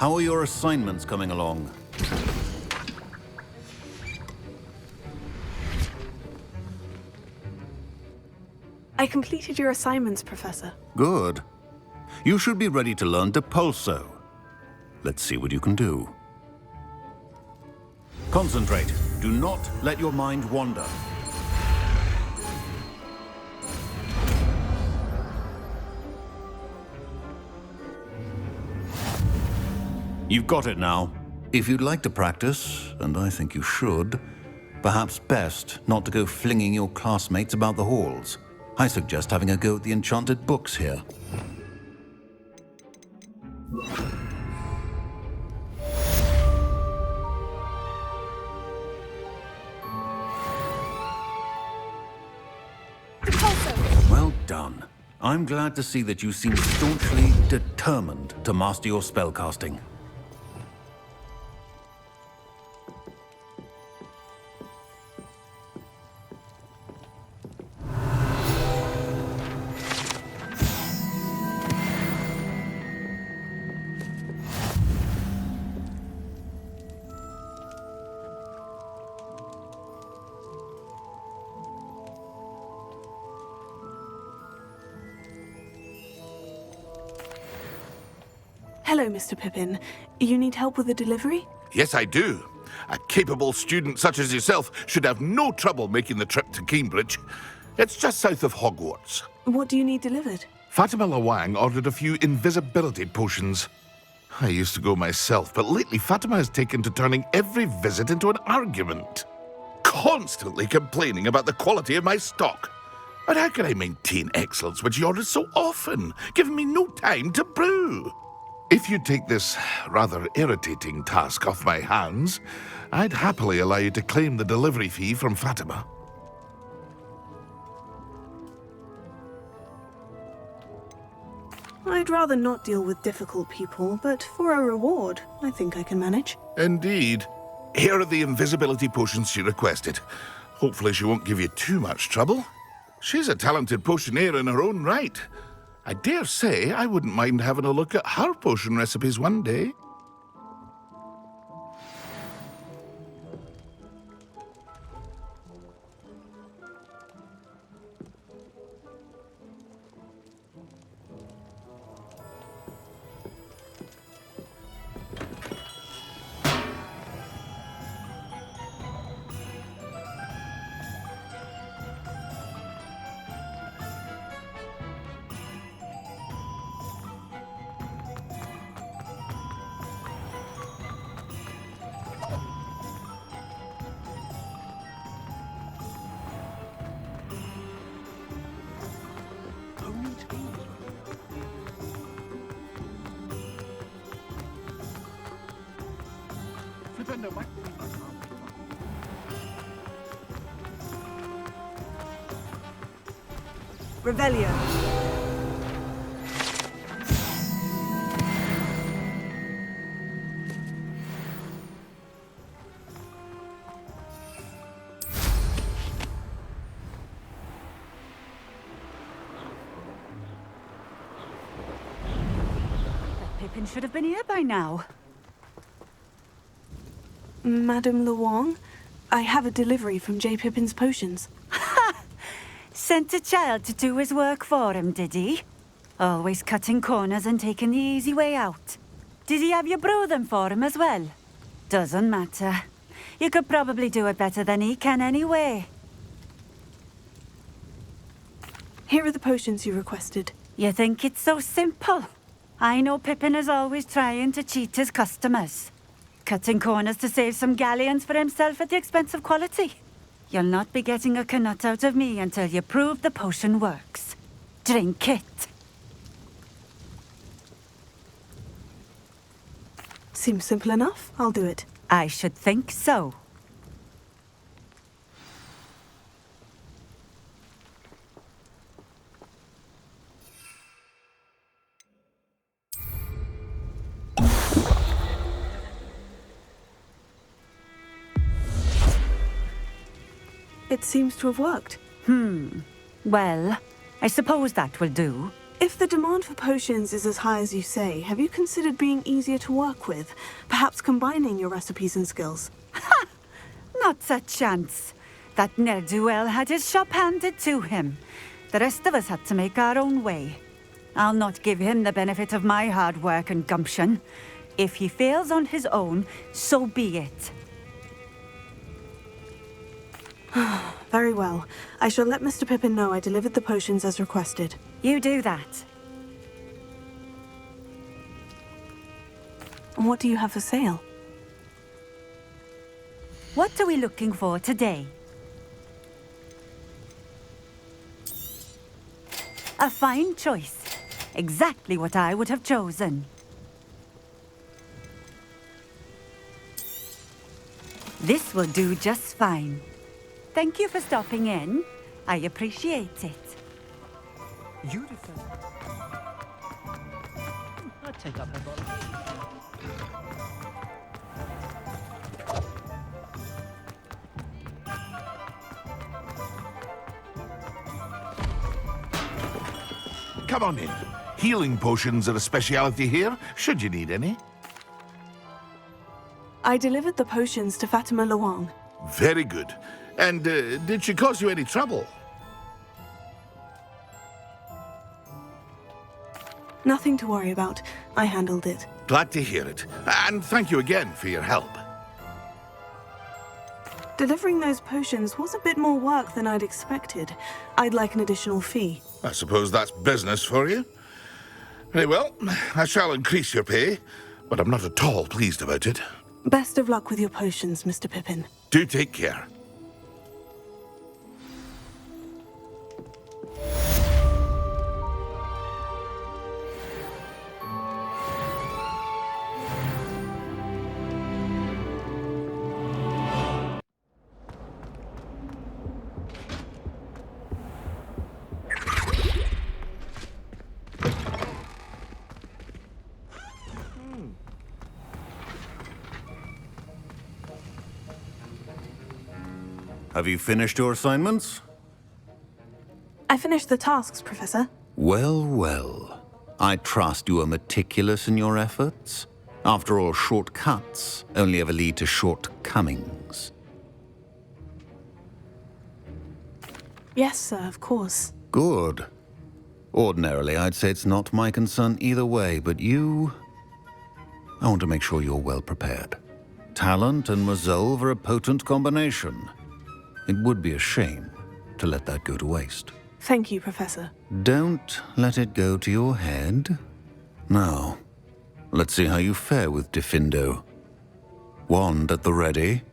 How are your assignments coming along? I completed your assignments, Professor. Good. You should be ready to learn Depulso. Let's see what you can do. Concentrate. Do not let your mind wander. You've got it now. If you'd like to practice, and I think you should, perhaps best not to go flinging your classmates about the halls. I suggest having a go at the enchanted books here. Well done. I'm glad to see that you seem staunchly determined to master your spellcasting. Hello, Mr. Pippin. You need help with the delivery? Yes, I do. A capable student such as yourself should have no trouble making the trip to Cambridge. It's just south of Hogwarts. What do you need delivered? Fatima Lawang ordered a few invisibility potions. I used to go myself, but lately Fatima has taken to turning every visit into an argument. Constantly complaining about the quality of my stock. But how can I maintain excellence when she orders so often, giving me no time to brew? If you take this rather irritating task off my hands, I'd happily allow you to claim the delivery fee from Fatima. I'd rather not deal with difficult people, but for a reward, I think I can manage. Indeed. Here are the invisibility potions she requested. Hopefully she won't give you too much trouble. She's a talented potioneer in her own right. I dare say I wouldn't mind having a look at her potion recipes one day. Revelio. Pippin should have been here by now. Madame Lawang, I have a delivery from J. Pippin's potions. Sent a child to do his work for him, did he? Always cutting corners and taking the easy way out. Did he have you brew them for him as well? Doesn't matter. You could probably do it better than he can anyway. Here are the potions you requested. You think it's so simple? I know Pippin is always trying to cheat his customers. Cutting corners to save some galleons for himself at the expense of quality. You'll not be getting a canut out of me until you prove the potion works. Drink it. Seems simple enough. I'll do it. I should think so. It seems to have worked. Well, I suppose that will do. If the demand for potions is as high as you say, have you considered being easier to work with? Perhaps combining your recipes and skills? Not a chance. That ne'er-do-well had his shop handed to him. The rest of us had to make our own way. I'll not give him the benefit of my hard work and gumption. If he fails on his own, so be it. Very well. I shall let Mr. Pippin know I delivered the potions as requested. You do that. And what do you have for sale? What are we looking for today? A fine choice. Exactly what I would have chosen. This will do just fine. Thank you for stopping in. I appreciate it. Beautiful. I'd take up her bottle. Come on in. Healing potions are a speciality here, should you need any. I delivered the potions to Fatima Luang. Very good. And did she cause you any trouble? Nothing to worry about. I handled it. Glad to hear it. And thank you again for your help. Delivering those potions was a bit more work than I'd expected. I'd like an additional fee. I suppose that's business for you. Very well, I shall increase your pay, but I'm not at all pleased about it. Best of luck with your potions, Mr. Pippin. Do take care. Have you finished your assignments? I finished the tasks, Professor. Well, well. I trust you are meticulous in your efforts. After all, shortcuts only ever lead to shortcomings. Yes, sir, of course. Good. Ordinarily, I'd say it's not my concern either way, but you... I want to make sure you're well prepared. Talent and resolve are a potent combination. It would be a shame to let that go to waste. Thank you, Professor. Don't let it go to your head. Now, let's see how you fare with Diffindo. Wand at the ready.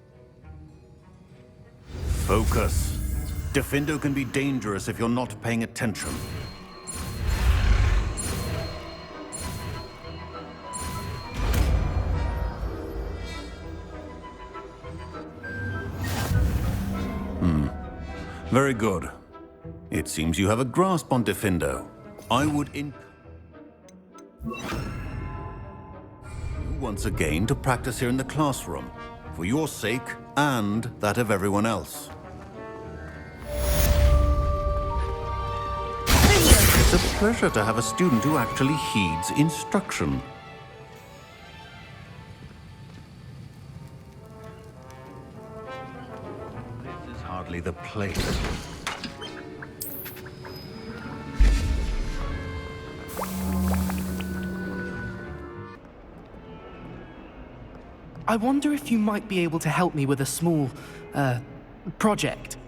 Focus. Diffindo can be dangerous if you're not paying attention. Very good. It seems you have a grasp on Diffindo. I would once again to practice here in the classroom, for your sake and that of everyone else. It's a pleasure to have a student who actually heeds instruction. This is hardly the place. I wonder if you might be able to help me with a small, project.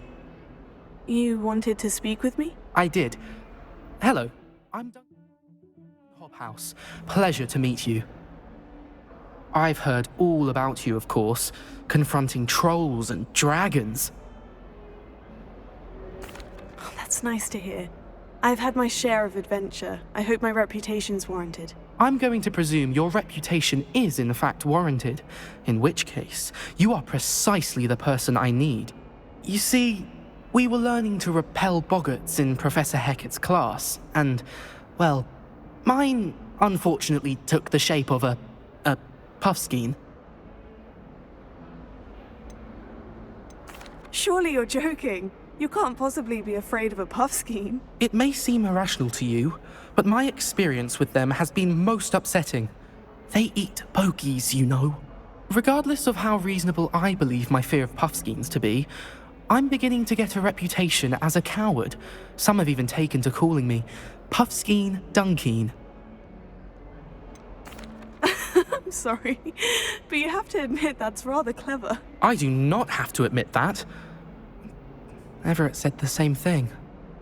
You wanted to speak with me? I did. Hello, I'm Duncan Hobhouse. Pleasure to meet you. I've heard all about you, of course, confronting trolls and dragons. Oh, that's nice to hear. I've had my share of adventure. I hope my reputation's warranted. I'm going to presume your reputation is in fact warranted, in which case, you are precisely the person I need. You see, we were learning to repel boggarts in Professor Hecat's class, and, well, mine unfortunately took the shape of a puffskein. Surely you're joking. You can't possibly be afraid of a puffskein. It may seem irrational to you, but my experience with them has been most upsetting. They eat bogies, you know. Regardless of how reasonable I believe my fear of puffskeins to be, I'm beginning to get a reputation as a coward. Some have even taken to calling me Puffskeen Dunkeen. I'm sorry, but you have to admit that's rather clever. I do not have to admit that. Everett said the same thing.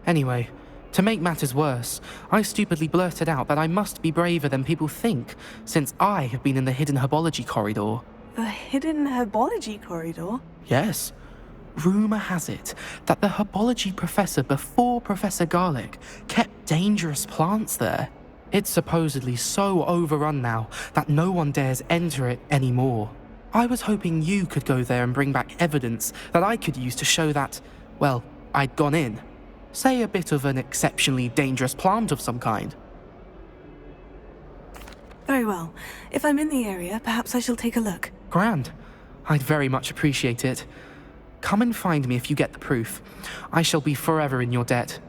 Anyway, to make matters worse, I stupidly blurted out that I must be braver than people think, since I have been in the hidden herbology corridor. The hidden herbology corridor? Yes. Rumour has it that the herbology professor before Professor Garlick kept dangerous plants there. It's supposedly so overrun now that no one dares enter it anymore. I was hoping you could go there and bring back evidence that I could use to show that, well, I'd gone in. Say a bit of an exceptionally dangerous plant of some kind. Very well. If I'm in the area, perhaps I shall take a look. Grand. I'd very much appreciate it. Come and find me if you get the proof. I shall be forever in your debt.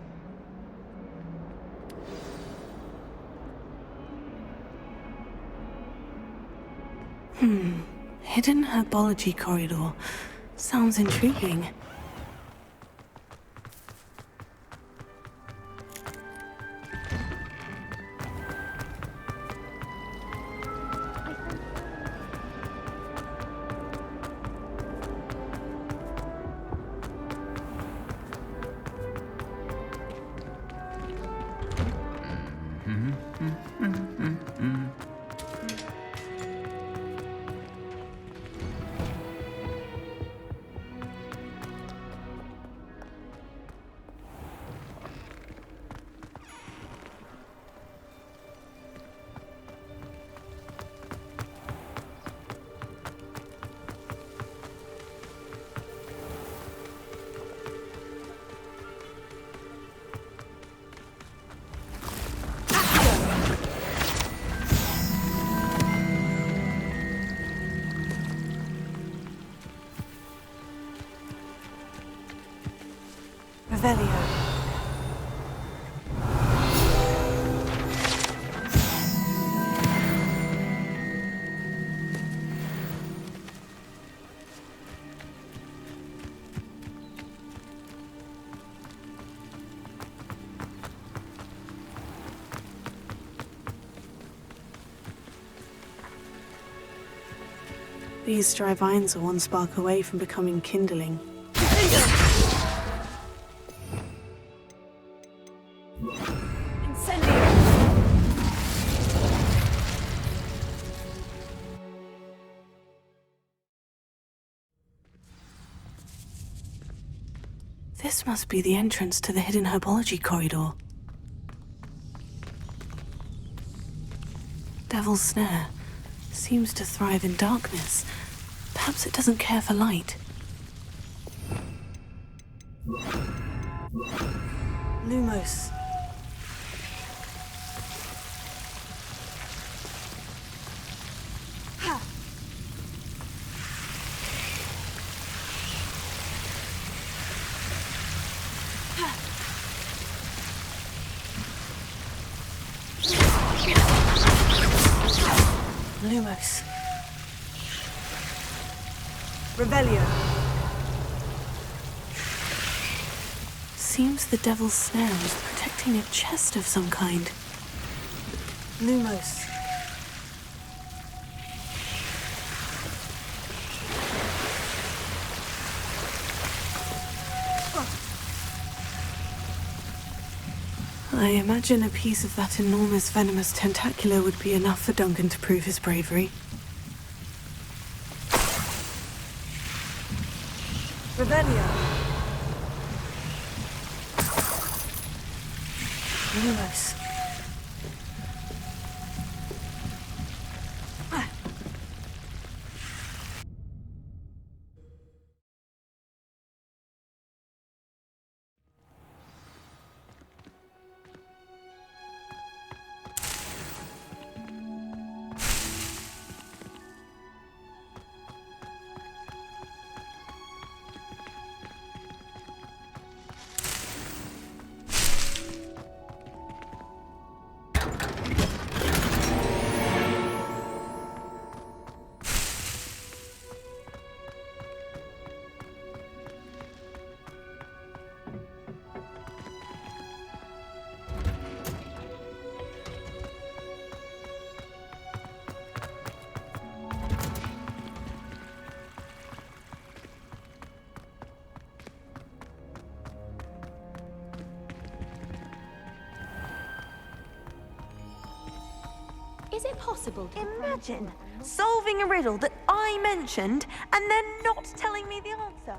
Hidden herbology corridor. Sounds intriguing. Revelio. These dry vines are one spark away from becoming kindling. This must be the entrance to the hidden herbology corridor. Devil's Snare seems to thrive in darkness. Perhaps it doesn't care for light. Lumos. Ha! Lumos. Revelio. Seems the Devil's Snare is protecting a chest of some kind. Lumos. I imagine a piece of that enormous venomous tentacular would be enough for Duncan to prove his bravery. Revelio. Lumos. Is it possible to... Imagine solving a riddle that I mentioned and then not telling me the answer.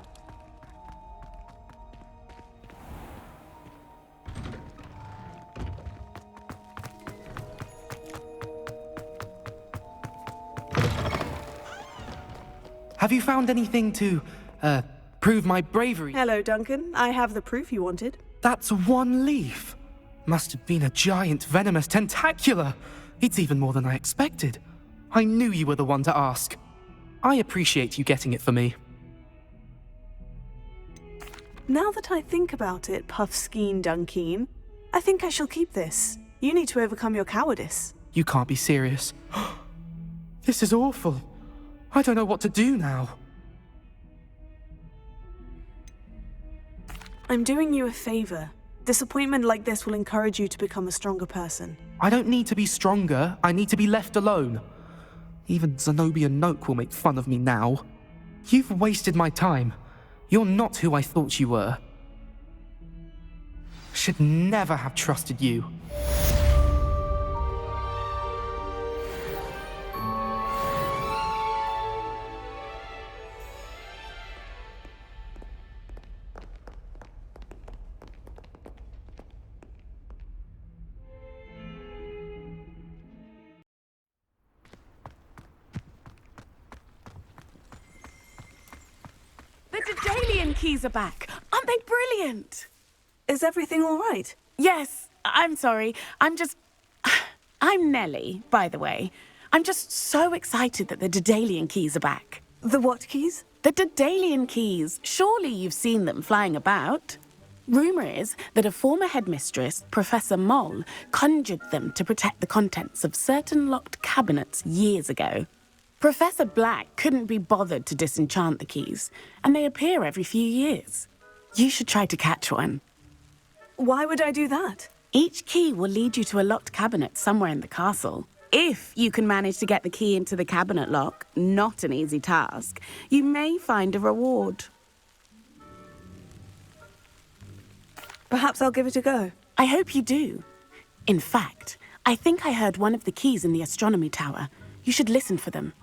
Have you found anything to, prove my bravery? Hello, Duncan. I have the proof you wanted. That's one leaf. Must have been a giant venomous tentacula. It's even more than I expected. I knew you were the one to ask. I appreciate you getting it for me. Now that I think about it, Puffskein Dunkeen, I think I shall keep this. You need to overcome your cowardice. You can't be serious. This is awful. I don't know what to do now. I'm doing you a favor. Disappointment like this will encourage you to become a stronger person. I don't need to be stronger, I need to be left alone. Even Zenobia Noak will make fun of me now. You've wasted my time. You're not who I thought you were. Should never have trusted you. The Daedalian keys are back. Aren't they brilliant? Is everything all right? Yes, I'm sorry. I'm Nellie, by the way. I'm just so excited that the Daedalian keys are back. The what keys? The Daedalian keys. Surely you've seen them flying about. Rumour is that a former headmistress, Professor Moll, conjured them to protect the contents of certain locked cabinets years ago. Professor Black couldn't be bothered to disenchant the keys, and they appear every few years. You should try to catch one. Why would I do that? Each key will lead you to a locked cabinet somewhere in the castle. If you can manage to get the key into the cabinet lock, not an easy task, you may find a reward. Perhaps I'll give it a go. I hope you do. In fact, I think I heard one of the keys in the astronomy tower. You should listen for them.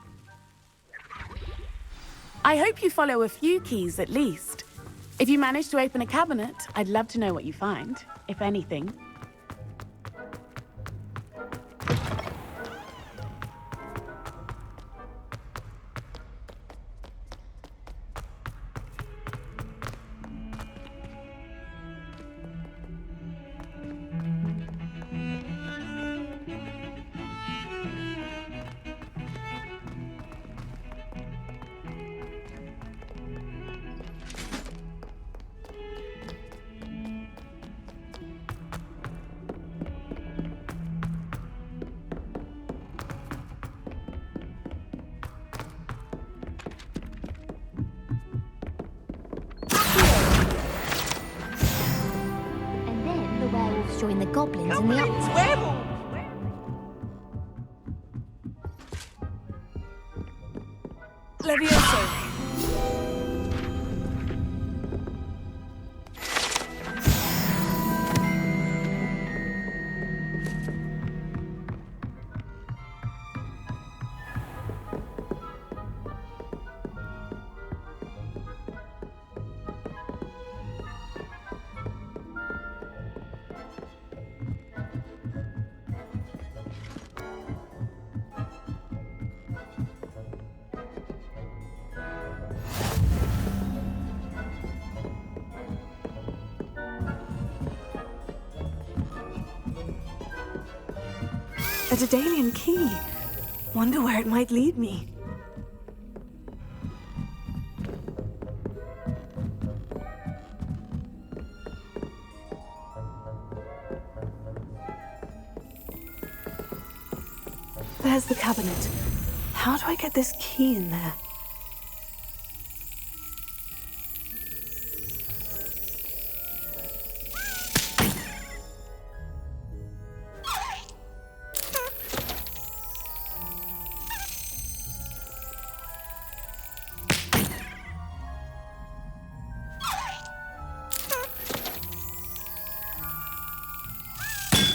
I hope you follow a few keys at least. If you manage to open a cabinet, I'd love to know what you find, if anything. And then the werewolves join the goblins in the uptown. Levioso. A Daedalian key. Wonder where it might lead me. There's the cabinet. How do I get this key in there?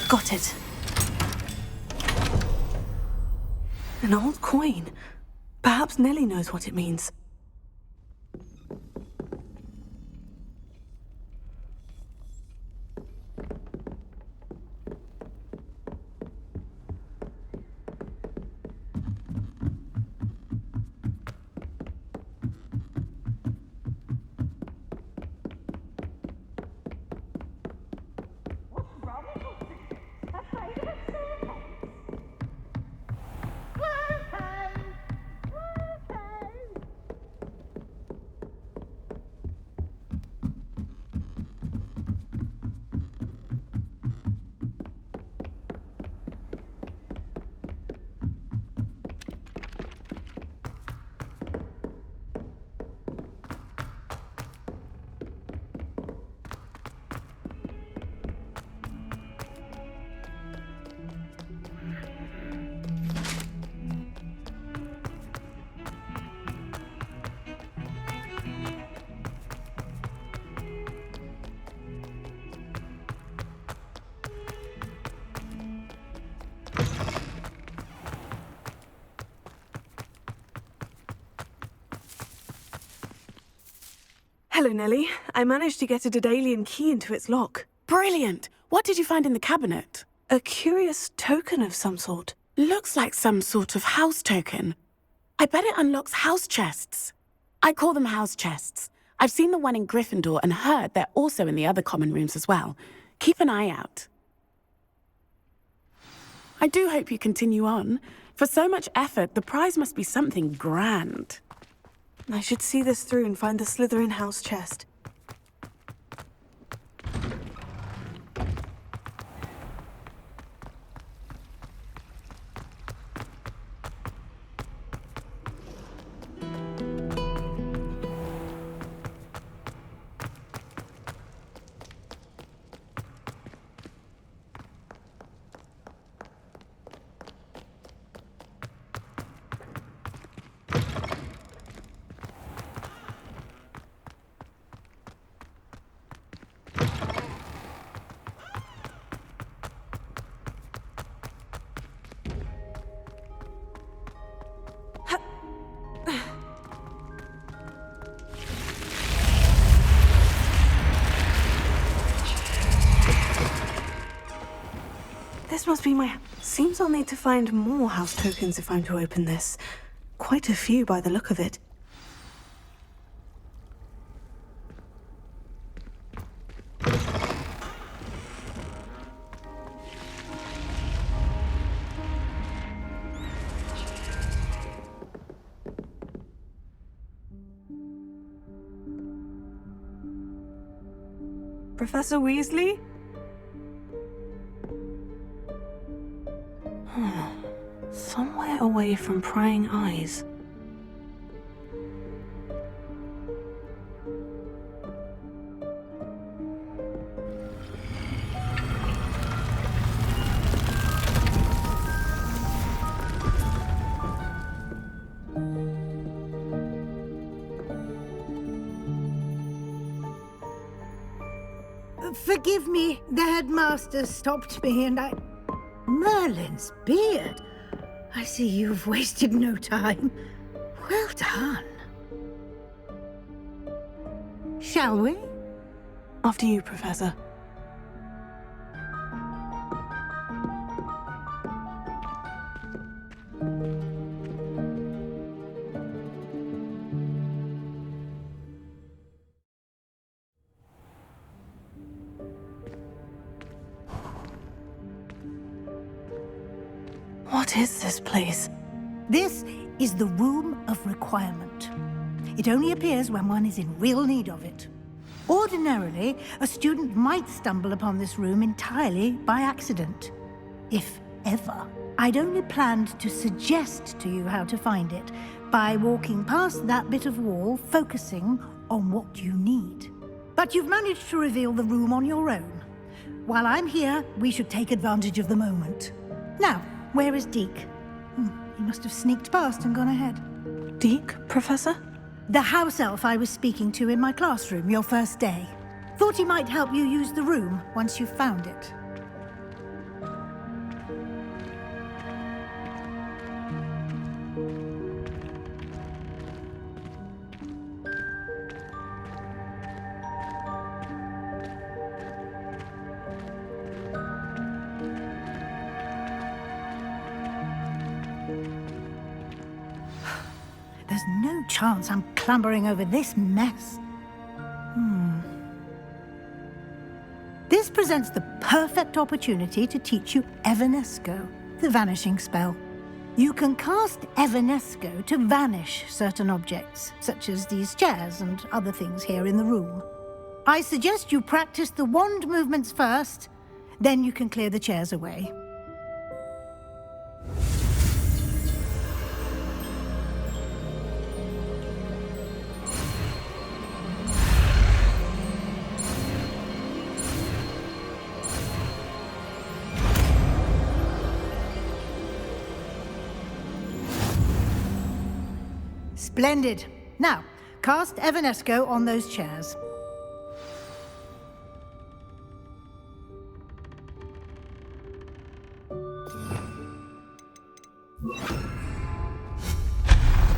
Got it. An old coin. Perhaps Nellie knows what it means. Hello, Nellie. I managed to get a Daedalian key into its lock. Brilliant! What did you find in the cabinet? A curious token of some sort. Looks like some sort of house token. I bet it unlocks house chests. I call them house chests. I've seen the one in Gryffindor and heard they're also in the other common rooms as well. Keep an eye out. I do hope you continue on. For so much effort, the prize must be something grand. I should see this through and find the Slytherin house chest. This must be my... Seems I'll need to find more house tokens if I'm to open this. Quite a few by the look of it. Professor Weasley? Somewhere away from prying eyes. Forgive me, the headmaster stopped me and I... Merlin's beard. I see you've wasted no time. Well done. Shall we? After you, Professor. What is this place? This is the Room of Requirement. It only appears when one is in real need of it. Ordinarily, a student might stumble upon this room entirely by accident. If ever. I'd only planned to suggest to you how to find it by walking past that bit of wall, focusing on what you need. But you've managed to reveal the room on your own. While I'm here, we should take advantage of the moment. Now, where is Deke? He must have sneaked past and gone ahead. Deke, Professor? The house elf I was speaking to in my classroom your first day. Thought he might help you use the room once you've found it. There's no chance I'm clambering over this mess. This presents the perfect opportunity to teach you Evanesco, the vanishing spell. You can cast Evanesco to vanish certain objects, such as these chairs and other things here in the room. I suggest you practice the wand movements first, then you can clear the chairs away. Splendid. Now, cast Evanesco on those chairs.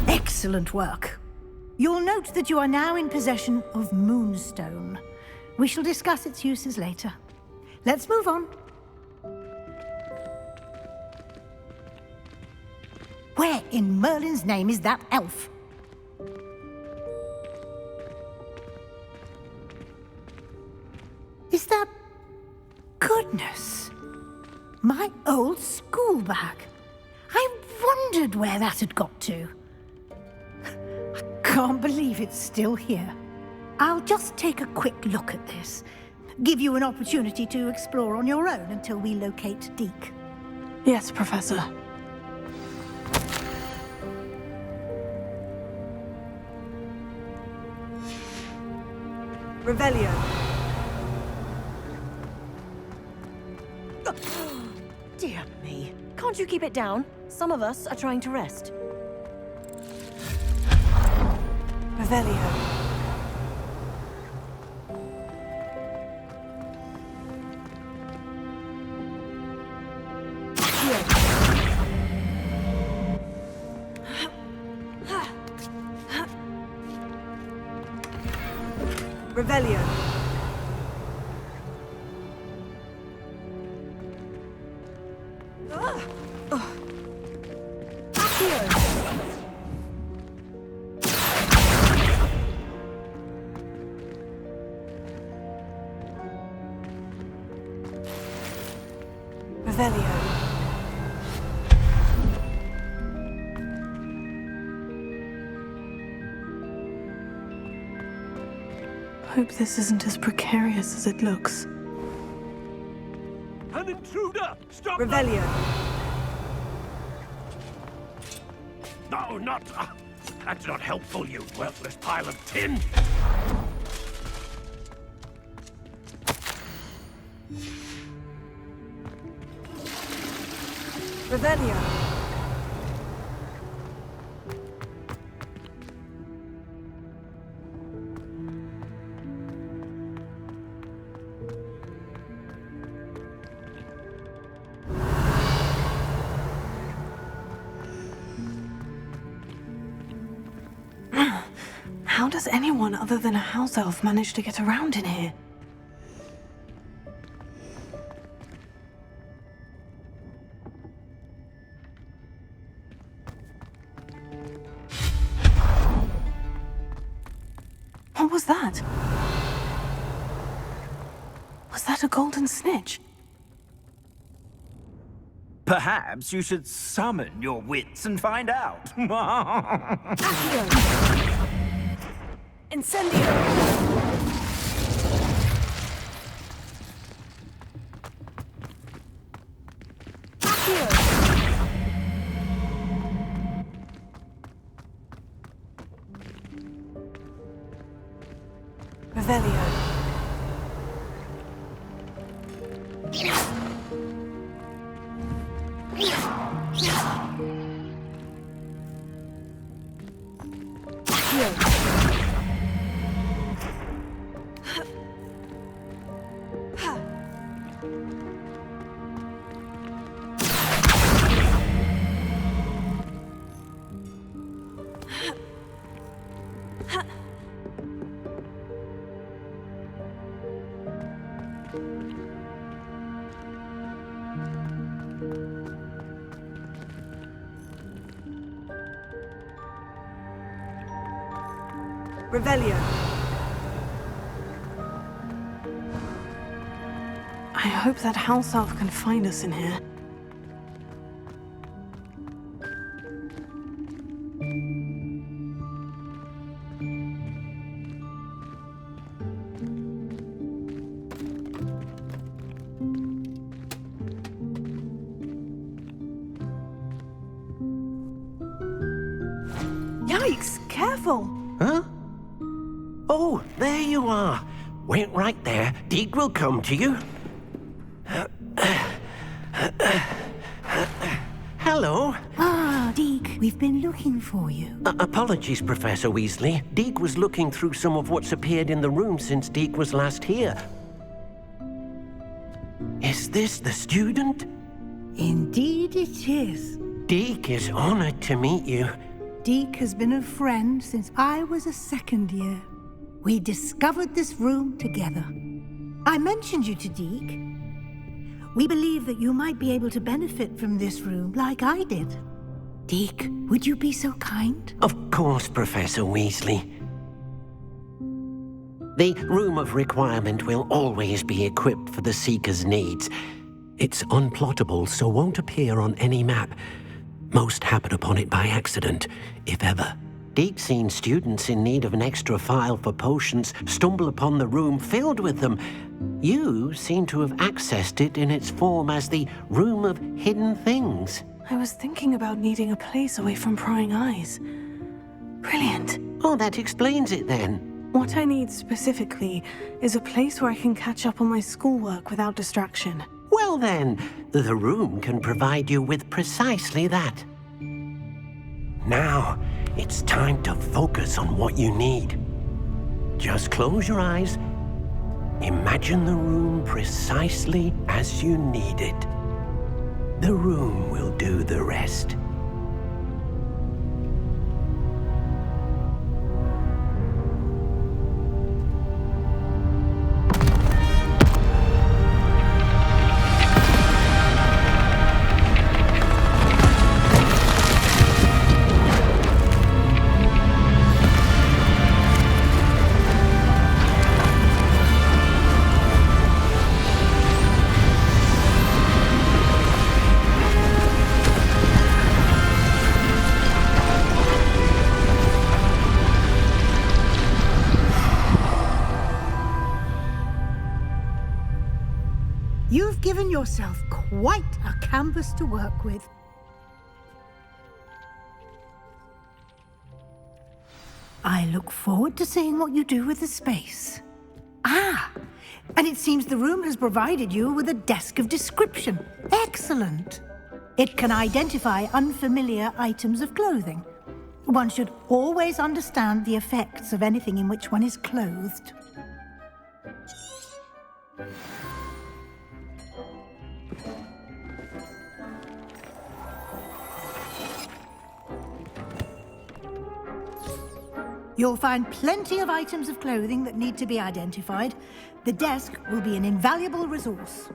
Excellent work. You'll note that you are now in possession of Moonstone. We shall discuss its uses later. Let's move on. Where in Merlin's name is that elf? Is that... Goodness! My old school bag. I wondered where that had got to. I can't believe it's still here. I'll just take a quick look at this. Give you an opportunity to explore on your own until we locate Deke. Yes, Professor. Revelio. Dear me. Can't you keep it down? Some of us are trying to rest. Revelio. Revelio. Revelio. Hope this isn't as precarious as it looks. An intruder! Stop! Revelio. No, not... that's not helpful, you worthless pile of tin! Revelio. How does anyone other than a house elf manage to get around in here? What was that? Was that a golden snitch? Perhaps you should summon your wits and find out. Incendio! Revelio. Revelio. I hope that house elf can find us in here. Yikes! Careful! Huh? Oh, there you are. Wait right there. Deek will come to you. Hello. Ah, Deek, we've been looking for you. Apologies, Professor Weasley. Deek was looking through some of what's appeared in the room since Deek was last here. Is this the student? Indeed it is. Deek is honored to meet you. Deek has been a friend since I was a second year. We discovered this room together. I mentioned you to Deek. We believe that you might be able to benefit from this room like I did. Deek, would you be so kind? Of course, Professor Weasley. The Room of Requirement will always be equipped for the Seeker's needs. It's unplottable, so won't appear on any map. Most happen upon it by accident, if ever. Deek's seen students in need of an extra file for potions stumble upon the room filled with them. You seem to have accessed it in its form as the Room of Hidden Things. I was thinking about needing a place away from prying eyes. Brilliant. Oh, that explains it then. What I need specifically is a place where I can catch up on my schoolwork without distraction. Well then, the room can provide you with precisely that. Now, it's time to focus on what you need. Just close your eyes. Imagine the room precisely as you need it. The room will do the rest. You've given yourself quite a canvas to work with. I look forward to seeing what you do with the space. Ah, and it seems the room has provided you with a desk of description. Excellent. It can identify unfamiliar items of clothing. One should always understand the effects of anything in which one is clothed. You'll find plenty of items of clothing that need to be identified. The desk will be an invaluable resource.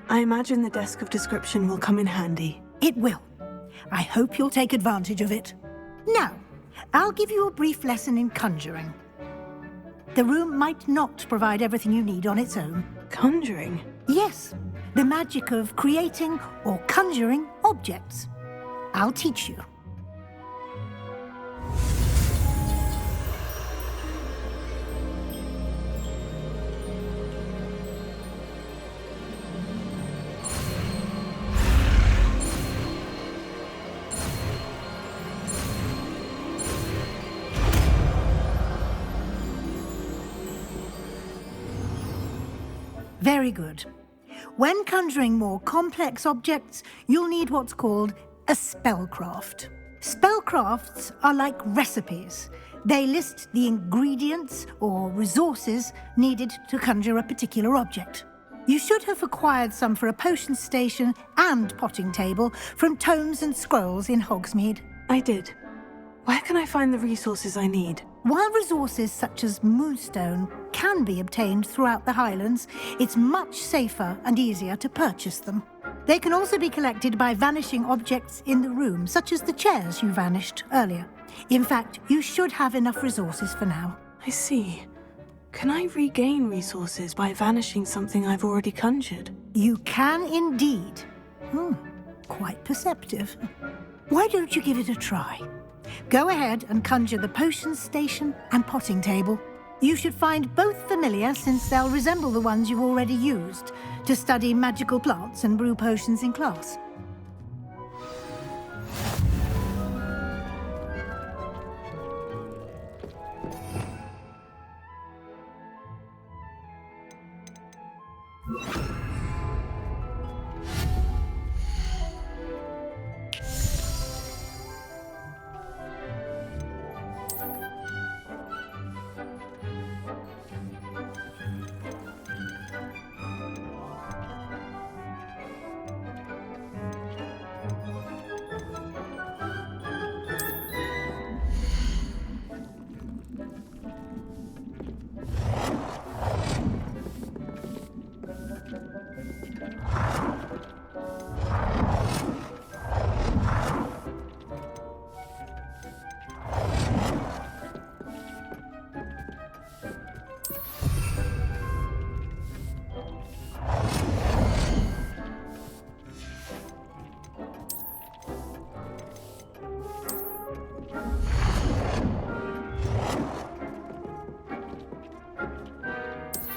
I imagine the desk of description will come in handy. It will. I hope you'll take advantage of it. Now, I'll give you a brief lesson in conjuring. The room might not provide everything you need on its own. Conjuring? Yes, the magic of creating or conjuring objects. I'll teach you. Very good. When conjuring more complex objects, you'll need what's called a spellcraft. Spellcrafts are like recipes. They list the ingredients or resources needed to conjure a particular object. You should have acquired some for a potion station and potting table from tomes and scrolls in Hogsmeade. I did. Where can I find the resources I need? While resources such as moonstone can be obtained throughout the Highlands, it's much safer and easier to purchase them. They can also be collected by vanishing objects in the room, such as the chairs you vanished earlier. In fact, you should have enough resources for now. I see. Can I regain resources by vanishing something I've already conjured? You can indeed. Quite perceptive. Why don't you give it a try? Go ahead and conjure the potion station and potting table. You should find both familiar, since they'll resemble the ones you've already used to study magical plants and brew potions in class.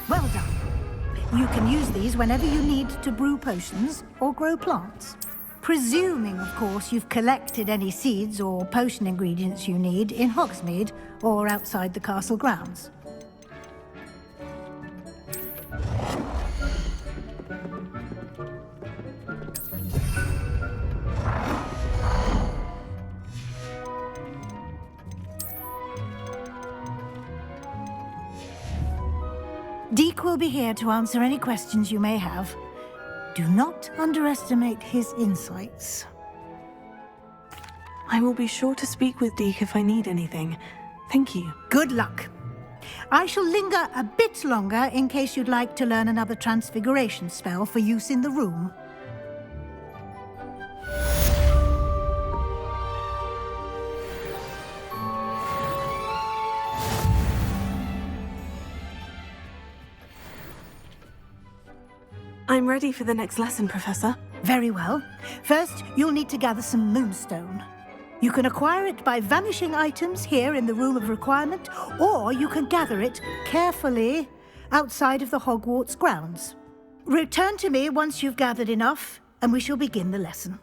Well done. You can use these whenever you need to brew potions or grow plants. Presuming, of course, you've collected any seeds or potion ingredients you need in Hogsmeade or outside the castle grounds. Deke will be here to answer any questions you may have. Do not underestimate his insights. I will be sure to speak with Deke if I need anything. Thank you. Good luck. I shall linger a bit longer in case you'd like to learn another transfiguration spell for use in the room. I'm ready for the next lesson, Professor. Very well. First, you'll need to gather some moonstone. You can acquire it by vanishing items here in the Room of Requirement, or you can gather it carefully outside of the Hogwarts grounds. Return to me once you've gathered enough, and we shall begin the lesson.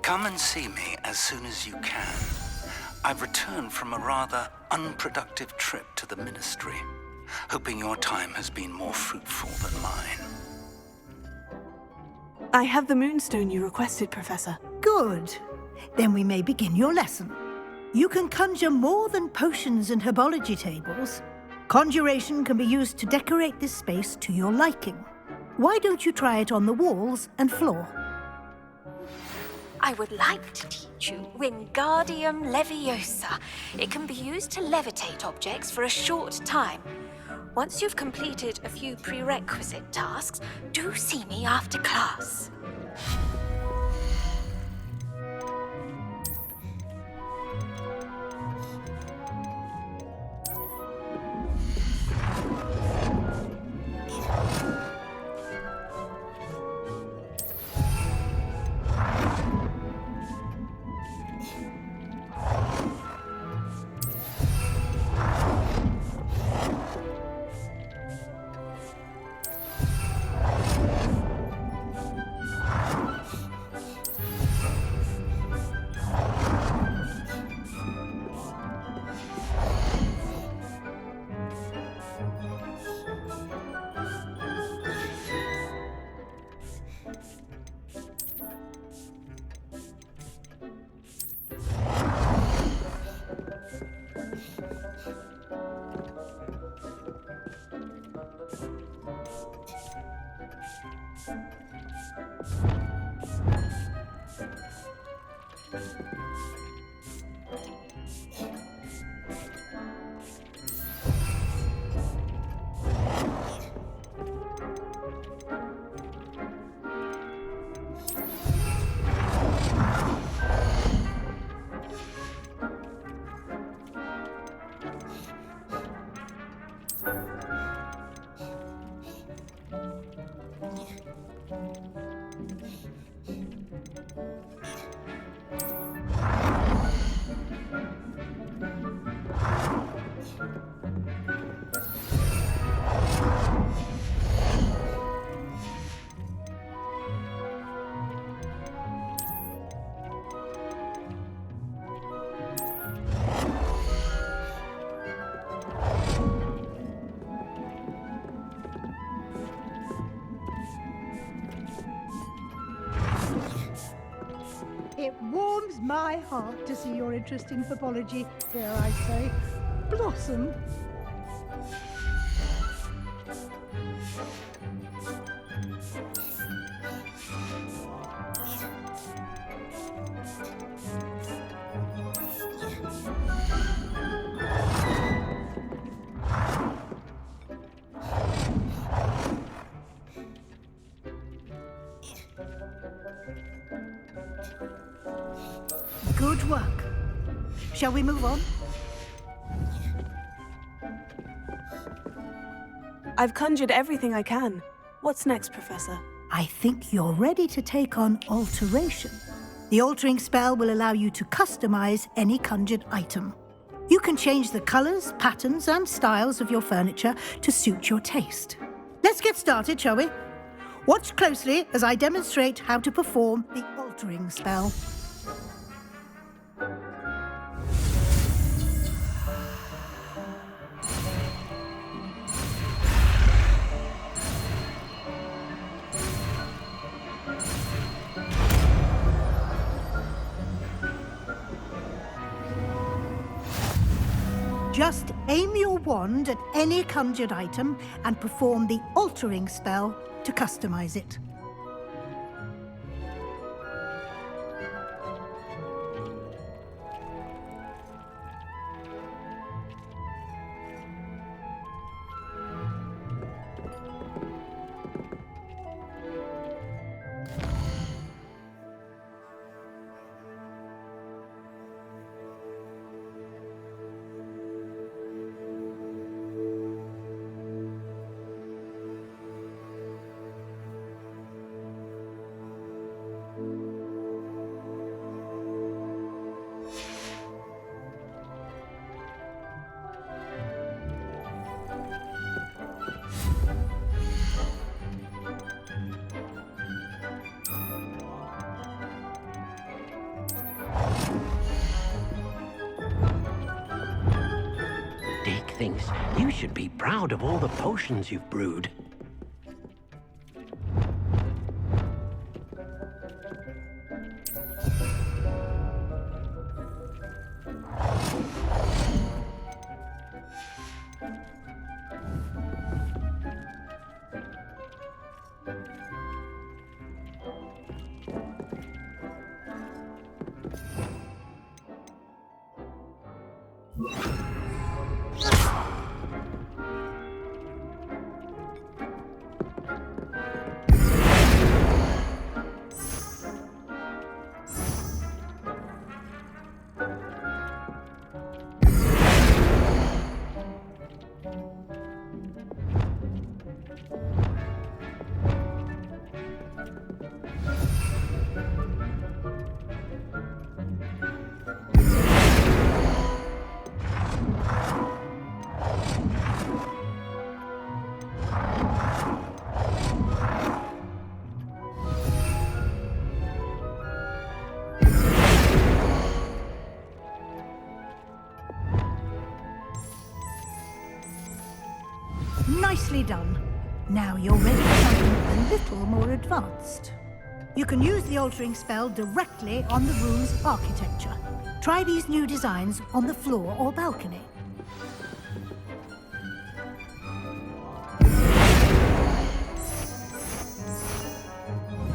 Come and see me as soon as you can. I've returned from a rather unproductive trip to the Ministry, hoping your time has been more fruitful than mine. I have the moonstone you requested, Professor. Good. Then we may begin your lesson. You can conjure more than potions and herbology tables. Conjuration can be used to decorate this space to your liking. Why don't you try it on the walls and floor? I would like to teach you Wingardium Leviosa. It can be used to levitate objects for a short time. Once you've completed a few prerequisite tasks, do see me after class. my heart to see your interest in phobology, dare I say, blossom. Good work. Shall we move on? I've conjured everything I can. What's next, Professor? I think you're ready to take on alteration. The altering spell will allow you to customize any conjured item. You can change the colors, patterns, and styles of your furniture to suit your taste. Let's get started, shall we? Watch closely as I demonstrate how to perform the altering spell. Just aim your wand at any conjured item and perform the altering spell to customize it. Dick thinks you should be proud of all the potions you've brewed. Nicely done. Now you're ready for something a little more advanced. You can use the altering spell directly on the room's architecture. Try these new designs on the floor or balcony.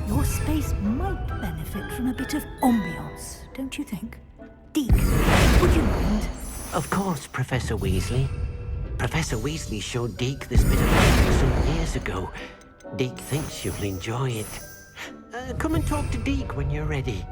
Your space might benefit from a bit of ambiance, don't you think? Deke, would you mind? Of course, Professor Weasley. Professor Weasley showed Deke this bit of magic some years ago. Deke thinks you'll enjoy it. Come and talk to Deke when you're ready.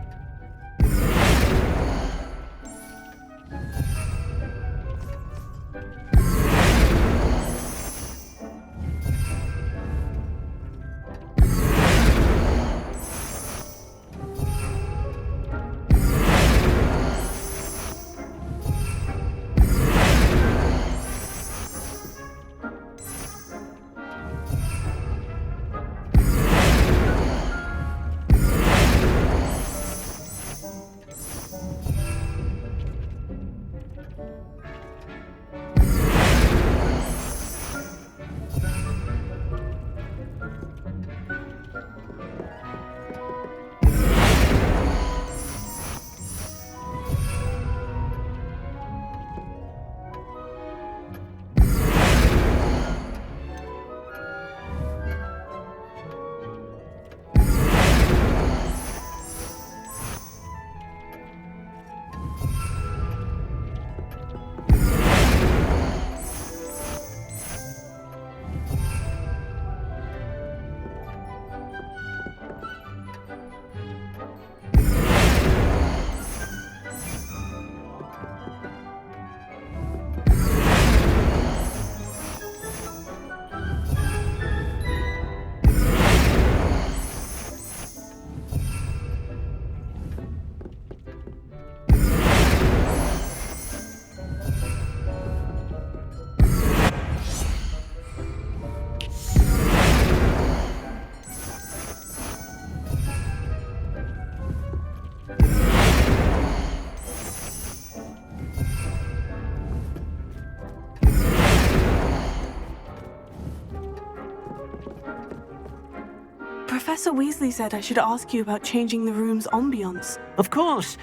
Professor Weasley said I should ask you about changing the room's ambience. Of course.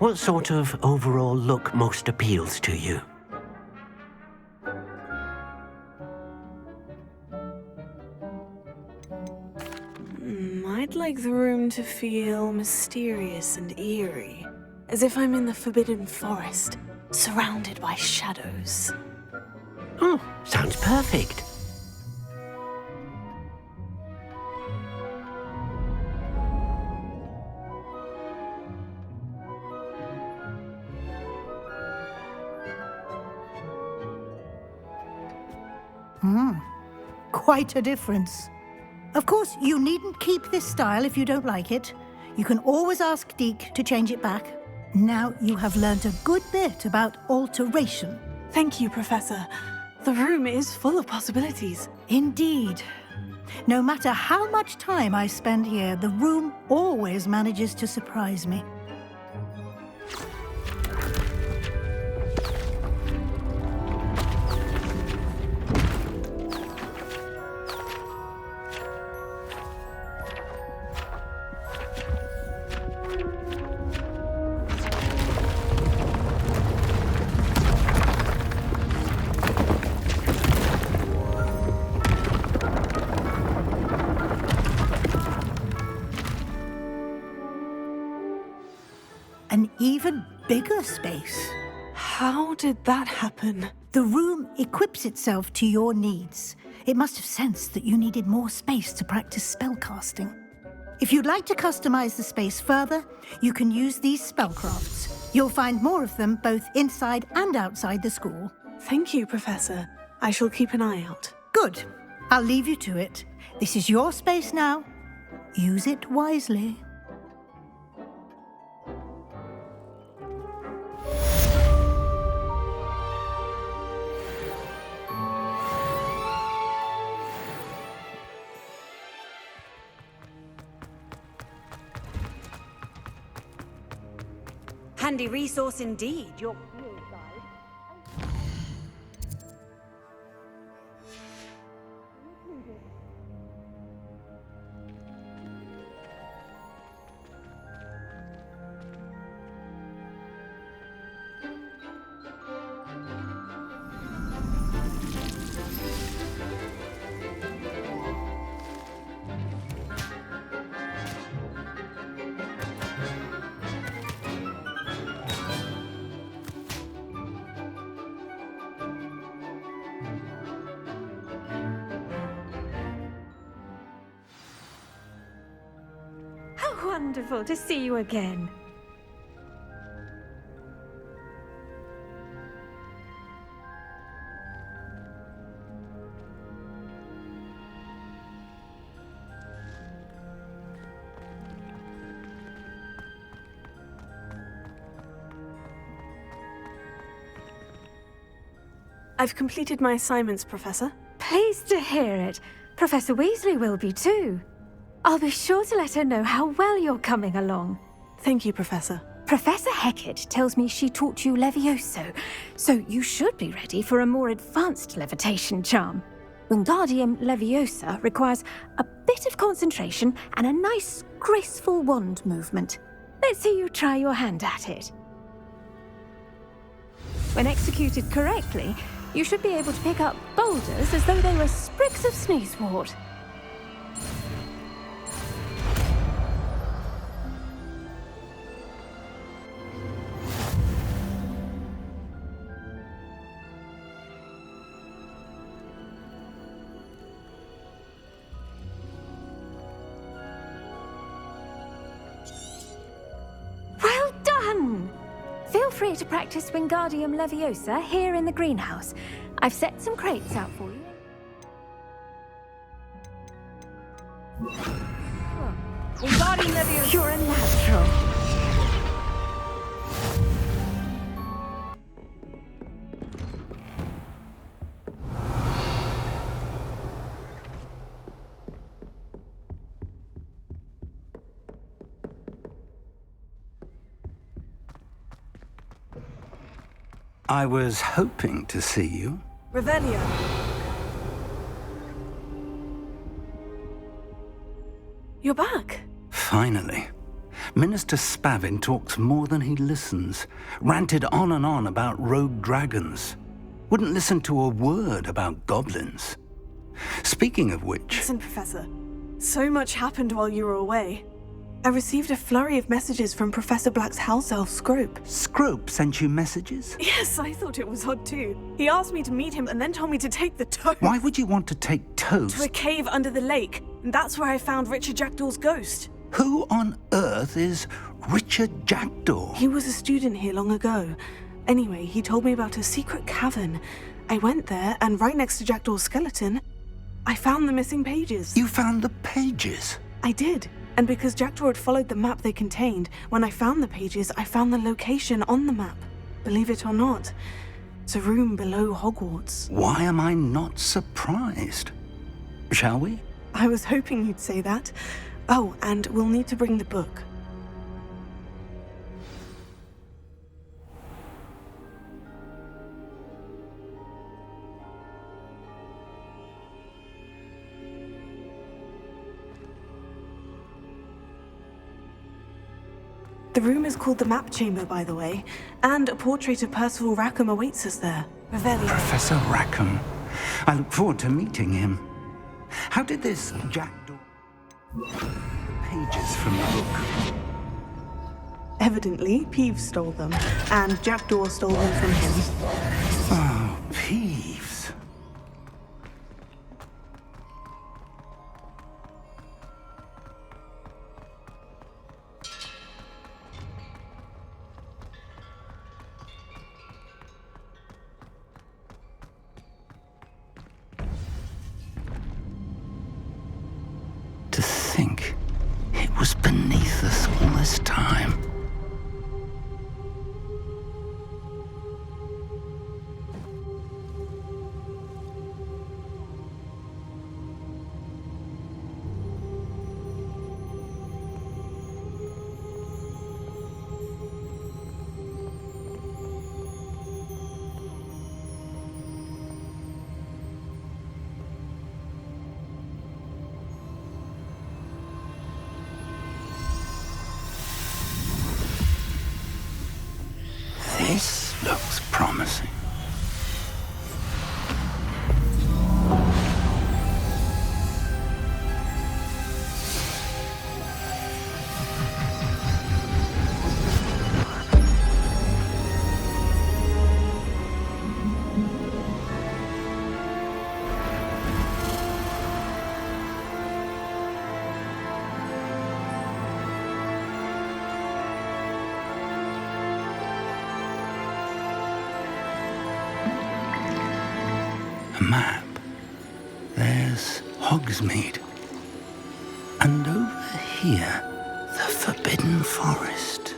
What sort of overall look most appeals to you? I'd like the room to feel mysterious and eerie, as if I'm in the Forbidden Forest, surrounded by shadows. Oh, sounds perfect. Quite a difference. Of course, you needn't keep this style if you don't like it. You can always ask Deke to change it back. Now you have learnt a good bit about alteration. Thank you, Professor. The room is full of possibilities. Indeed. No matter how much time I spend here, the room always manages to surprise me. An even bigger space. How did that happen? The room equips itself to your needs. It must have sensed that you needed more space to practice spellcasting. If you'd like to customize the space further, you can use these spellcrafts. You'll find more of them both inside and outside the school. Thank you, Professor. I shall keep an eye out. Good. I'll leave you to it. This is your space now. Use it wisely. Handy resource indeed, your field guide. Wonderful to see you again. I've completed my assignments, Professor. Pleased to hear it. Professor Weasley will be too. I'll be sure to let her know how well you're coming along. Thank you, Professor. Professor Hecat tells me she taught you Levioso, so you should be ready for a more advanced levitation charm. Wingardium Leviosa requires a bit of concentration and a nice, graceful wand movement. Let's see you try your hand at it. When executed correctly, you should be able to pick up boulders as though they were sprigs of sneezewort. Feel free to practice Wingardium Leviosa here in the greenhouse. I've set some crates out for you. Wingardium Leviosa! You're a natural. I was hoping to see you. Revelio. You're back. Finally. Minister Spavin talks more than he listens. Ranted on and on about rogue dragons. Wouldn't listen to a word about goblins. Speaking of which... Listen, Professor. So much happened while you were away. I received a flurry of messages from Professor Black's house elf, Scrope. Scrope sent you messages? Yes, I thought it was odd too. He asked me to meet him and then told me to take the toast. Why would you want to take toast? To a cave under the lake. And that's where I found Richard Jackdaw's ghost. Who on earth is Richard Jackdaw? He was a student here long ago. Anyway, he told me about a secret cavern. I went there, and right next to Jackdaw's skeleton, I found the missing pages. You found the pages? I did. And because Jackdaw had followed the map they contained, when I found the pages, I found the location on the map. Believe it or not, it's a room below Hogwarts. Why am I not surprised? Shall we? I was hoping you'd say that. Oh, and we'll need to bring the book. The room is called the Map Chamber, by the way, and a portrait of Percival Rackham awaits us there. Revelio. Professor Rackham. I look forward to meeting him. How did this Jackdaw... pages from the book? Evidently, Peeves stole them, and Jackdaw stole them from him. Oh, Peeves. To think it was beneath us all this time. This looks promising. A map. There's Hogsmeade. And over here, the Forbidden Forest.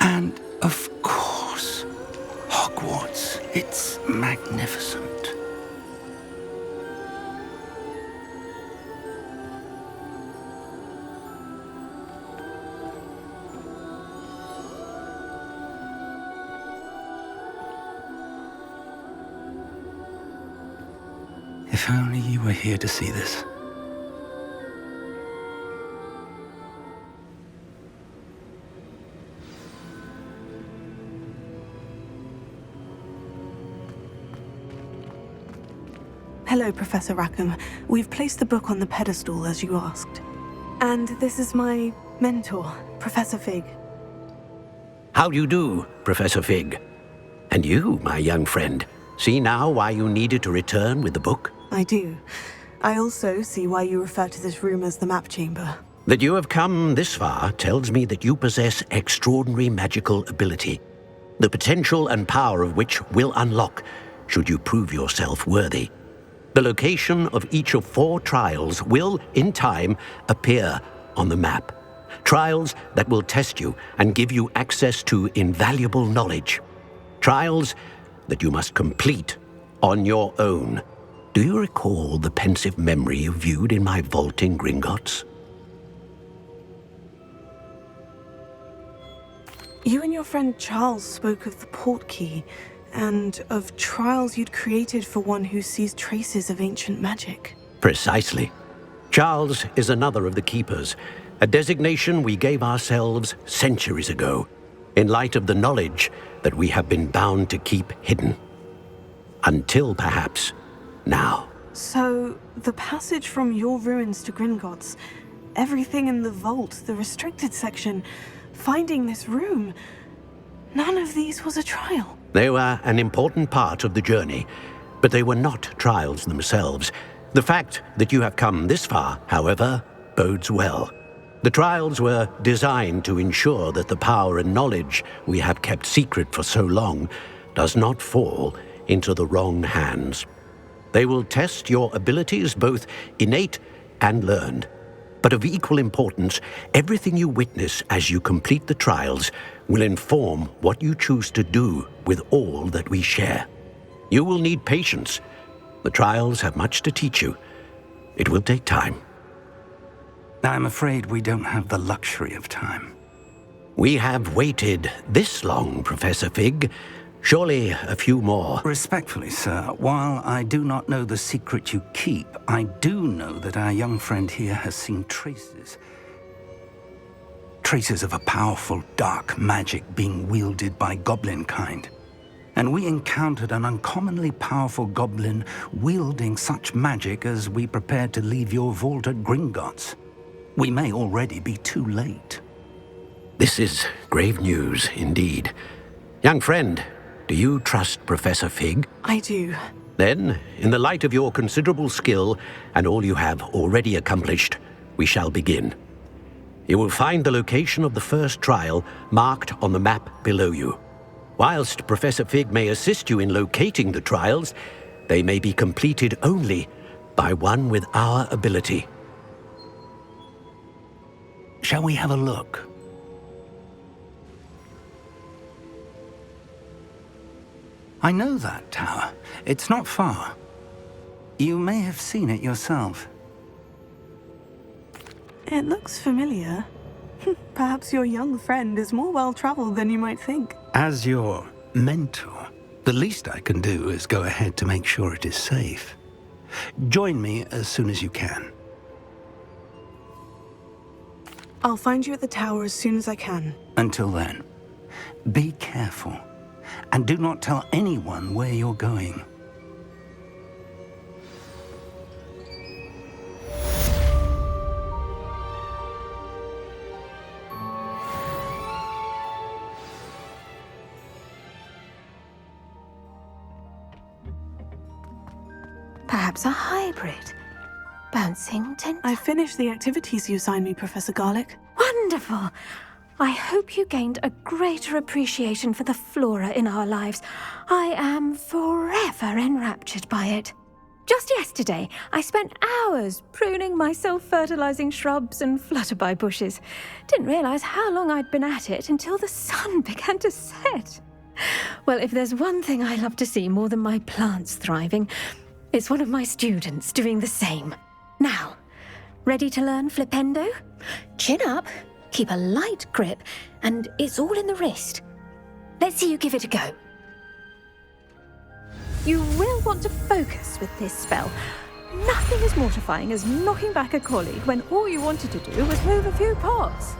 And, of course, Hogwarts. It's magnificent. If only you were here to see this. Hello, Professor Rackham. We've placed the book on the pedestal, as you asked. And this is my mentor, Professor Fig. How do you do, Professor Fig? And you, my young friend, see now why you needed to return with the book? I do. I also see why you refer to this room as the Map Chamber. That you have come this far tells me that you possess extraordinary magical ability, the potential and power of which will unlock should you prove yourself worthy. The location of each of 4 trials will, in time, appear on the map. Trials that will test you and give you access to invaluable knowledge. Trials that you must complete on your own. Do you recall the pensive memory you viewed in my vault in Gringotts? You and your friend Charles spoke of the portkey, and of trials you'd created for one who sees traces of ancient magic. Precisely. Charles is another of the keepers, a designation we gave ourselves centuries ago, in light of the knowledge that we have been bound to keep hidden. Until, perhaps, now. So, the passage from your ruins to Gringotts, everything in the vault, the restricted section, finding this room, none of these was a trial. They were an important part of the journey, but they were not trials themselves. The fact that you have come this far, however, bodes well. The trials were designed to ensure that the power and knowledge we have kept secret for so long does not fall into the wrong hands. They will test your abilities, both innate and learned. But of equal importance, everything you witness as you complete the trials will inform what you choose to do with all that we share. You will need patience. The trials have much to teach you. It will take time. I'm afraid we don't have the luxury of time. We have waited this long, Professor Fig. Surely a few more. Respectfully, sir, while I do not know the secret you keep, I do know that our young friend here has seen traces. Traces of a powerful dark magic being wielded by goblin kind. And we encountered an uncommonly powerful goblin wielding such magic as we prepared to leave your vault at Gringotts. We may already be too late. This is grave news indeed. Young friend, do you trust Professor Fig? I do. Then, in the light of your considerable skill and all you have already accomplished, we shall begin. You will find the location of the first trial marked on the map below you. Whilst Professor Fig may assist you in locating the trials, they may be completed only by one with our ability. Shall we have a look? I know that tower. It's not far. You may have seen it yourself. It looks familiar. Perhaps your young friend is more well-traveled than you might think. As your mentor, the least I can do is go ahead to make sure it is safe. Join me as soon as you can. I'll find you at the tower as soon as I can. Until then, be careful, and do not tell anyone where you're going. Perhaps a hybrid. Bouncing tent. I finished the activities you assigned me, Professor Garlick. Wonderful! I hope you gained a greater appreciation for the flora in our lives. I am forever enraptured by it. Just yesterday, I spent hours pruning my self-fertilizing shrubs and flutterby bushes. Didn't realize how long I'd been at it until the sun began to set. Well, if there's one thing I love to see more than my plants thriving, it's one of my students doing the same. Now, ready to learn Flipendo? Chin up, keep a light grip, and it's all in the wrist. Let's see you give it a go. You will want to focus with this spell. Nothing as mortifying as knocking back a colleague when all you wanted to do was move a few pots.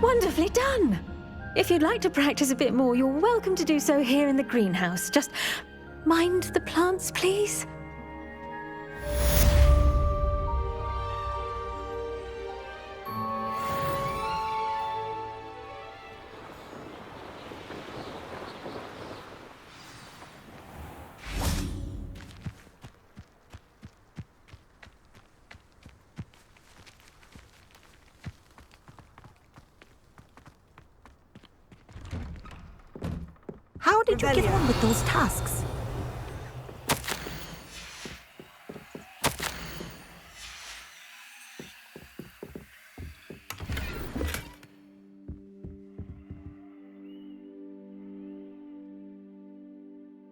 Wonderfully done! If you'd like to practice a bit more, you're welcome to do so here in the greenhouse. Just mind the plants, please. How did you get on with those tasks?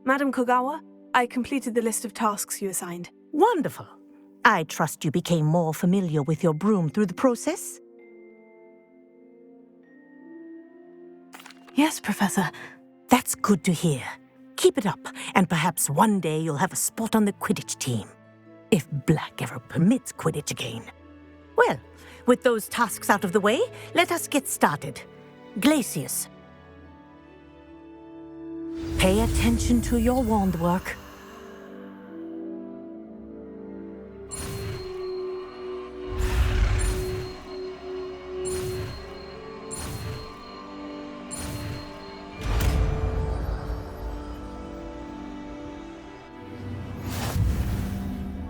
Madam Kogawa, I completed the list of tasks you assigned. Wonderful. I trust you became more familiar with your broom through the process? Yes, Professor. That's good to hear. Keep it up, and perhaps one day you'll have a spot on the Quidditch team. If Black ever permits Quidditch again. Well, with those tasks out of the way, let us get started. Glacius. Pay attention to your wand work.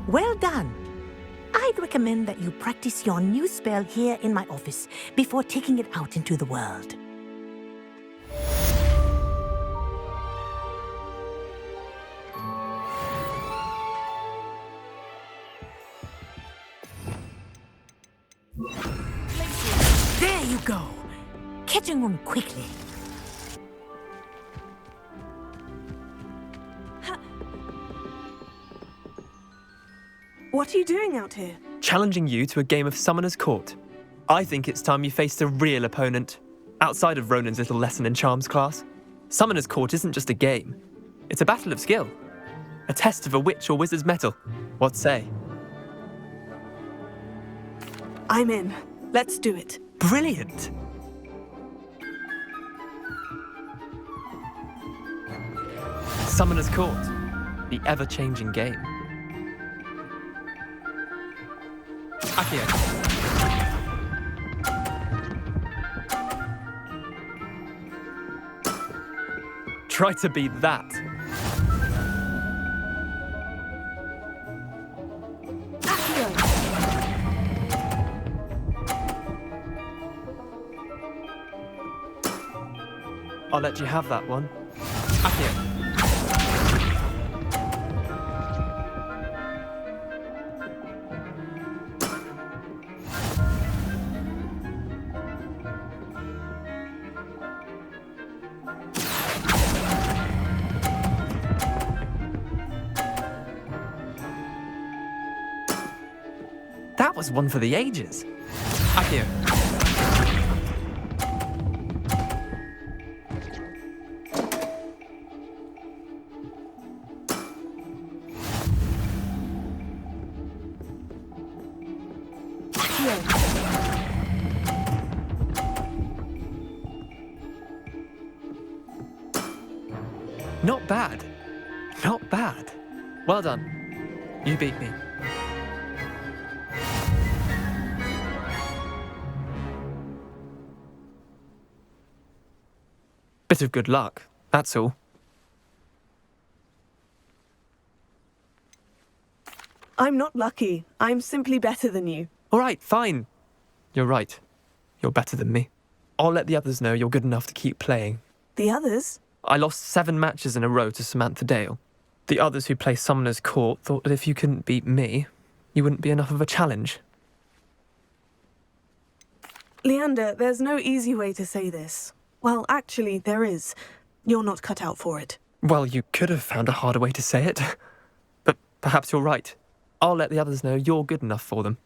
Well done. I'd recommend that you practice your new spell here in my office before taking it out into the world. There you go. Catching on quickly. What are you doing out here? Challenging you to a game of Summoner's Court. I think it's time you faced a real opponent, outside of Ronan's little lesson in charms class. Summoner's Court isn't just a game. It's a battle of skill. A test of a witch or wizard's mettle. What say? I'm in. Let's do it. Brilliant! Summoner's Court. The ever-changing game. Accio. Try to beat that. I'll let you have that one. Accio. That was one for the ages. Accio. Not bad. Not bad. Well done. You beat me. Bit of good luck, that's all. I'm not lucky. I'm simply better than you. All right, fine. You're right. You're better than me. I'll let the others know you're good enough to keep playing. The others? I lost 7 matches in a row to Samantha Dale. The others who play Summoner's Court thought that if you couldn't beat me, you wouldn't be enough of a challenge. Leander, there's no easy way to say this. Well, actually, there is. You're not cut out for it. Well, you could have found a harder way to say it. But perhaps you're right. I'll let the others know you're good enough for them.